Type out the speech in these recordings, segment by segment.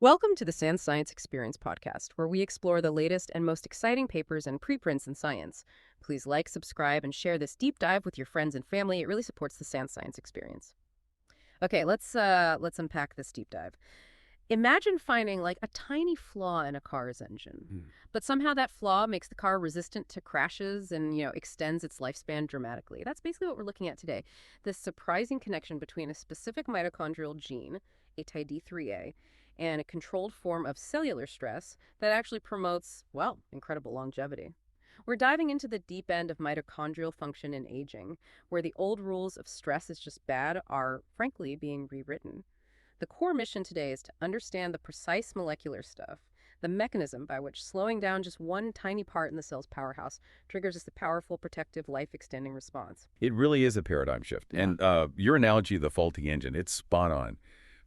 Welcome to the Sand Science Experience podcast, where we explore the latest and most exciting papers and preprints in science. Please like, subscribe, and share this deep dive with your friends and family. It really supports the Sand Science Experience. Okay, let's unpack this deep dive. Imagine finding like a tiny flaw in a car's engine, but somehow that flaw makes the car resistant to crashes and, extends its lifespan dramatically. That's basically what we're looking at today. This surprising connection between a specific mitochondrial gene, ATID3A, and a controlled form of cellular stress that actually promotes, well, incredible longevity. We're diving into the deep end of mitochondrial function in aging, where the old rules of stress is just bad are, frankly, being rewritten. The core mission today is to understand the precise molecular stuff, the mechanism by which slowing down just one tiny part in the cell's powerhouse triggers this powerful, protective, life-extending response. It really is a paradigm shift. Yeah. And your analogy of the faulty engine, it's spot on.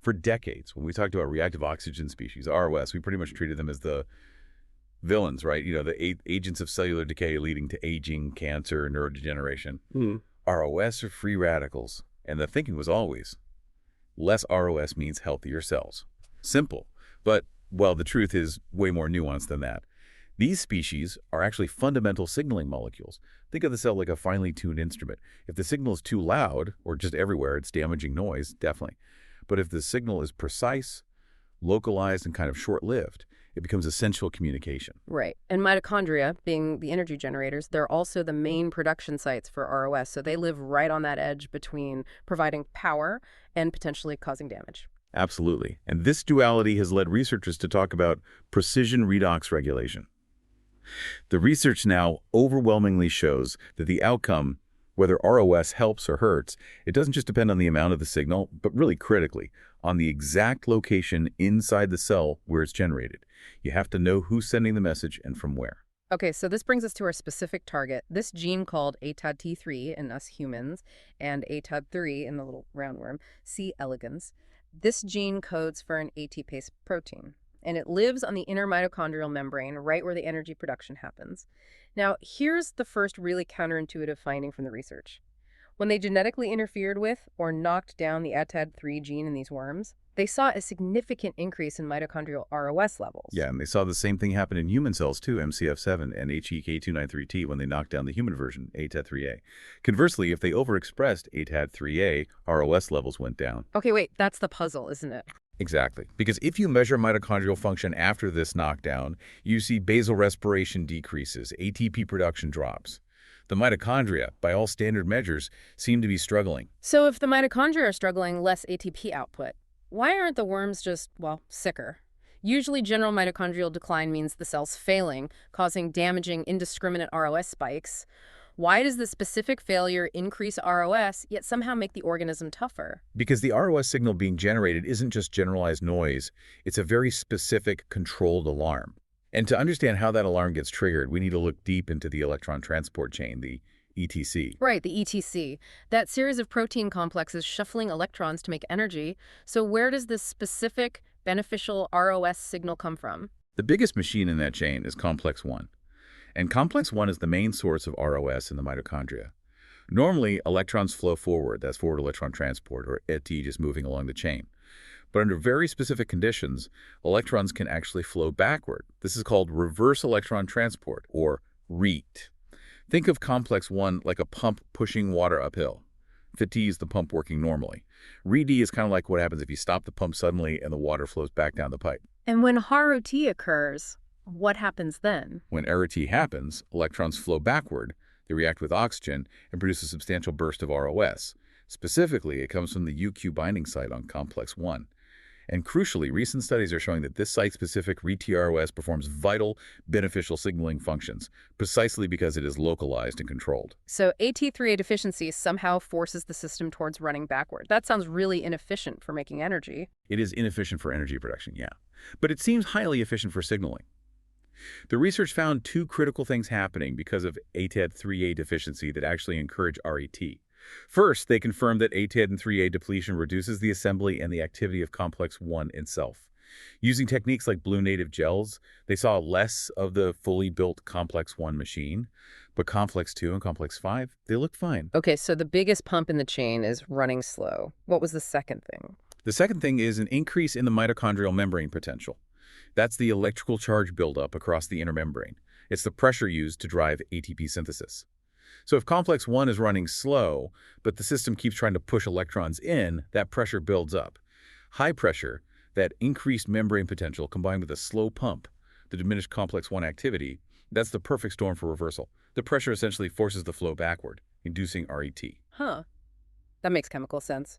For decades, when we talked about reactive oxygen species, ROS, we pretty much treated them as the villains, right? The agents of cellular decay leading to aging, cancer, neurodegeneration. ROS are free radicals. And the thinking was always, less ROS means healthier cells. Simple. But, well, the truth is way more nuanced than that. These species are actually fundamental signaling molecules. Think of the cell like a finely tuned instrument. If the signal is too loud, or just everywhere, it's damaging noise, definitely. But if the signal is precise, localized, and kind of short-lived, it becomes essential communication. Right. And mitochondria, being the energy generators, they're also the main production sites for ROS, so they live right on that edge between providing power and potentially causing damage. Absolutely. And this duality has led researchers to talk about precision redox regulation. The research now overwhelmingly shows that the outcome, whether ROS helps or hurts, it doesn't just depend on the amount of the signal, but really critically, on the exact location inside the cell where it's generated. You have to know who's sending the message and from where. Okay, so this brings us to our specific target. This gene called ATAD-T3 in us humans and ATAD-3 in the little roundworm, C. elegans. This gene codes for an ATPase protein, and it lives on the inner mitochondrial membrane, right where the energy production happens. Now, here's the first really counterintuitive finding from the research. When they genetically interfered with or knocked down the ATAD3 gene in these worms, they saw a significant increase in mitochondrial ROS levels. Yeah, and they saw the same thing happen in human cells too, MCF7 and HEK293T when they knocked down the human version, ATAD3A. Conversely, if they overexpressed ATAD3A, ROS levels went down. Okay, wait, that's the puzzle, isn't it? Exactly. Because if you measure mitochondrial function after this knockdown, you see basal respiration decreases, ATP production drops. The mitochondria, by all standard measures, seem to be struggling. So if the mitochondria are struggling, less ATP output, why aren't the worms just, well, sicker? Usually general mitochondrial decline means the cell's failing, causing damaging, indiscriminate ROS spikes. Why does the specific failure increase ROS, yet somehow make the organism tougher? Because the ROS signal being generated isn't just generalized noise, it's a very specific, controlled alarm. And to understand how that alarm gets triggered, we need to look deep into the electron transport chain, the ETC. Right, the ETC. That series of protein complexes shuffling electrons to make energy. So where does this specific, beneficial ROS signal come from? The biggest machine in that chain is complex 1. And complex 1 is the main source of ROS in the mitochondria. Normally, electrons flow forward, that's forward electron transport, or ET, just moving along the chain. But under very specific conditions, electrons can actually flow backward. This is called reverse electron transport, or RET. Think of complex 1 like a pump pushing water uphill. Fit is the pump working normally. RET is kind of like what happens if you stop the pump suddenly and the water flows back down the pipe. And when ROT occurs, what happens then? When ROT happens, electrons flow backward, they react with oxygen, and produce a substantial burst of ROS. Specifically, it comes from the UQ binding site on complex 1. And crucially, recent studies are showing that this site-specific RET-ROS performs vital, beneficial signaling functions, precisely because it is localized and controlled. So AT3A deficiency somehow forces the system towards running backward. That sounds really inefficient for making energy. It is inefficient for energy production, yeah. But it seems highly efficient for signaling. The research found two critical things happening because of ATAD3A deficiency that actually encourage RET. First, they confirmed that ATAD3A depletion reduces the assembly and the activity of complex 1 itself. Using techniques like blue native gels, they saw less of the fully built complex 1 machine, but complex 2 and complex 5, they look fine. Okay, so the biggest pump in the chain is running slow. What was the second thing? The second thing is an increase in the mitochondrial membrane potential. That's the electrical charge buildup across the inner membrane. It's the pressure used to drive ATP synthesis. So if complex 1 is running slow, but the system keeps trying to push electrons in, that pressure builds up. High pressure, that increased membrane potential combined with a slow pump, the diminished complex 1 activity, that's the perfect storm for reversal. The pressure essentially forces the flow backward, inducing RET. Huh. That makes chemical sense.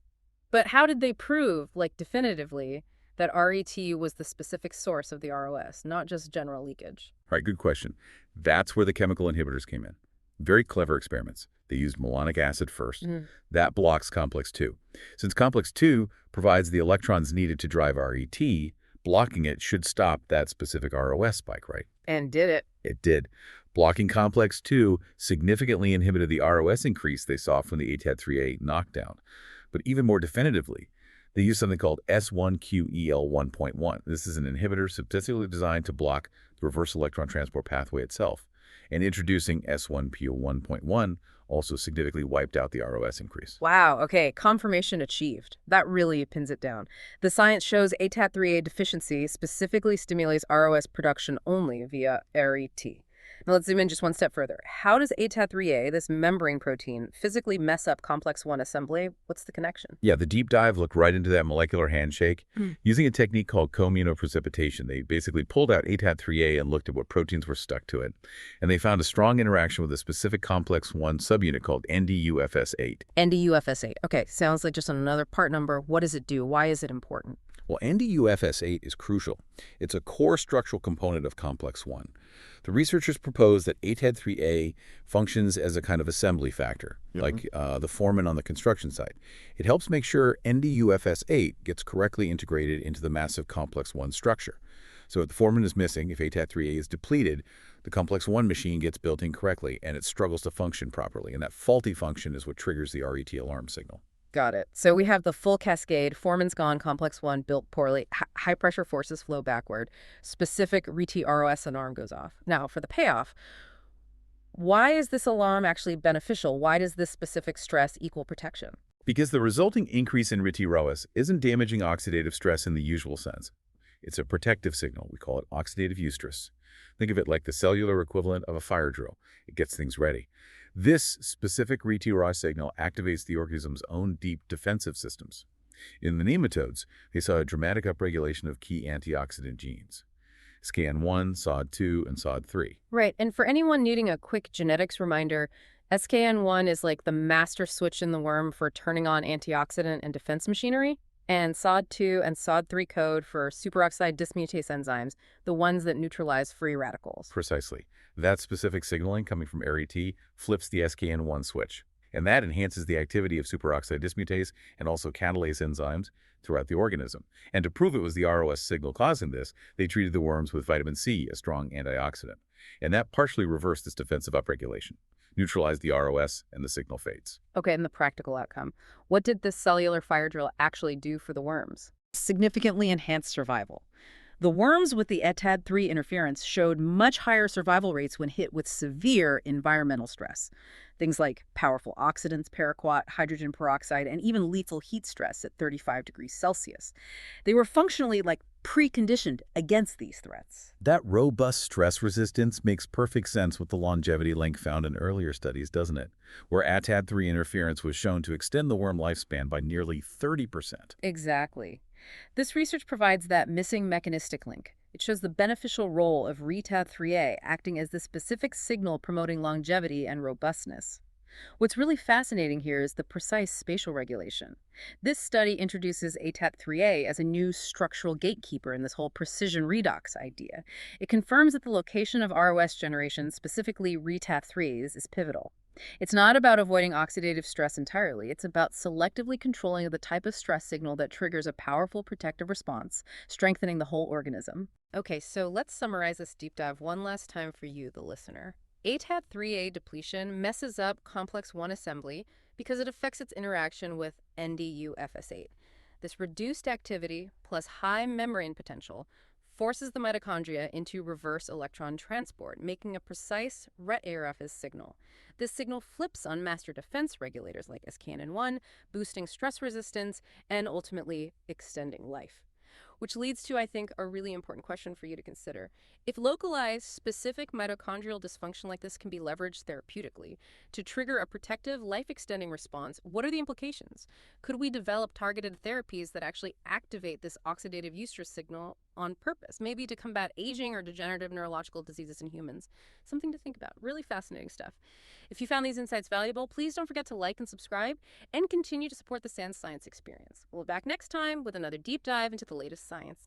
But how did they prove, like definitively, that RET was the specific source of the ROS, not just general leakage? All right, good question. That's where the chemical inhibitors came in. Very clever experiments. They used malonic acid first. That blocks complex 2. Since complex 2 provides the electrons needed to drive RET, blocking it should stop that specific ROS spike, right? And did it? It did. Blocking complex 2 significantly inhibited the ROS increase they saw from the ATAD3A knockdown. But even more definitively, they used something called S1QEL1.1. This is an inhibitor specifically designed to block the reverse electron transport pathway itself. And introducing S1P1.1 also significantly wiped out the ROS increase. Wow, okay, confirmation achieved. That really pins it down. The science shows ATAD3A deficiency specifically stimulates ROS production only via RET. Now let's zoom in just one step further. How does ATAD3A, this membrane protein, physically mess up complex 1 assembly? What's the connection? Yeah, the deep dive looked right into that molecular handshake. Using a technique called Co-immunoprecipitation, they basically pulled out ATAD3A and looked at what proteins were stuck to it. And they found a strong interaction with a specific complex 1 subunit called NDUFS8. NDUFS8. Okay, sounds like just another part number. What does it do? Why is it important? Well, NDUFS8 is crucial. It's a core structural component of complex 1. The researchers proposed that ATAD3A functions as a kind of assembly factor, like the foreman on the construction site. It helps make sure NDUFS8 gets correctly integrated into the massive complex 1 structure. So if the foreman is missing, if ATAD3A is depleted, the complex 1 machine gets built incorrectly and it struggles to function properly. And that faulty function is what triggers the RET alarm signal. Got it. So we have the full cascade, foreman's gone, complex 1 built poorly, high pressure forces flow backward, specific RET ROS alarm goes off. Now for the payoff, why is this alarm actually beneficial? Why does this specific stress equal protection? Because the resulting increase in RET ROS isn't damaging oxidative stress in the usual sense. It's a protective signal. We call it oxidative eustress. Think of it like the cellular equivalent of a fire drill. It gets things ready. This specific RET ROS signal activates the organism's own deep defensive systems. In the nematodes, they saw a dramatic upregulation of key antioxidant genes, SKN1, SOD2, and SOD3. Right, and for anyone needing a quick genetics reminder, SKN1 is like the master switch in the worm for turning on antioxidant and defense machinery, and SOD2 and SOD3 code for superoxide dismutase enzymes, the ones that neutralize free radicals. Precisely. That specific signaling coming from RET flips the SKN1 switch, and that enhances the activity of superoxide dismutase and also catalase enzymes throughout the organism. And to prove it was the ROS signal causing this, they treated the worms with vitamin C, a strong antioxidant. And that partially reversed this defensive upregulation, neutralized the ROS, and the signal fades. Okay, and the practical outcome. What did this cellular fire drill actually do for the worms? Significantly enhanced survival. The worms with the ATAD3 interference showed much higher survival rates when hit with severe environmental stress. Things like powerful oxidants, paraquat, hydrogen peroxide, and even lethal heat stress at 35 degrees Celsius. They were functionally like preconditioned against these threats. That robust stress resistance makes perfect sense with the longevity link found in earlier studies, doesn't it? Where ATAD3 interference was shown to extend the worm lifespan by nearly 30%. Exactly. This research provides that missing mechanistic link. It shows the beneficial role of RETAD3A acting as the specific signal promoting longevity and robustness. What's really fascinating here is the precise spatial regulation. This study introduces ATAD3A as a new structural gatekeeper in this whole precision redox idea. It confirms that the location of ROS generation, specifically RETAD3s, is pivotal. It's not about avoiding oxidative stress entirely. It's about selectively controlling the type of stress signal that triggers a powerful protective response, strengthening the whole organism. Okay, so let's summarize this deep dive one last time for you, the listener. ATAD3A depletion messes up complex 1 assembly because it affects its interaction with NDUFS8. This reduced activity plus high membrane potential forces the mitochondria into reverse electron transport, making a precise RET-ARFS signal. This signal flips on master defense regulators like SKNN1, boosting stress resistance and ultimately extending life. Which leads to, I think, a really important question for you to consider. If localized, specific mitochondrial dysfunction like this can be leveraged therapeutically to trigger a protective, life-extending response, what are the implications? Could we develop targeted therapies that actually activate this oxidative eustress signal on purpose, maybe to combat aging or degenerative neurological diseases in humans? Something to think about. Really fascinating stuff. If you found these insights valuable, please don't forget to like and subscribe and continue to support the SANS Science Experience. We'll be back next time with another deep dive into the latest science.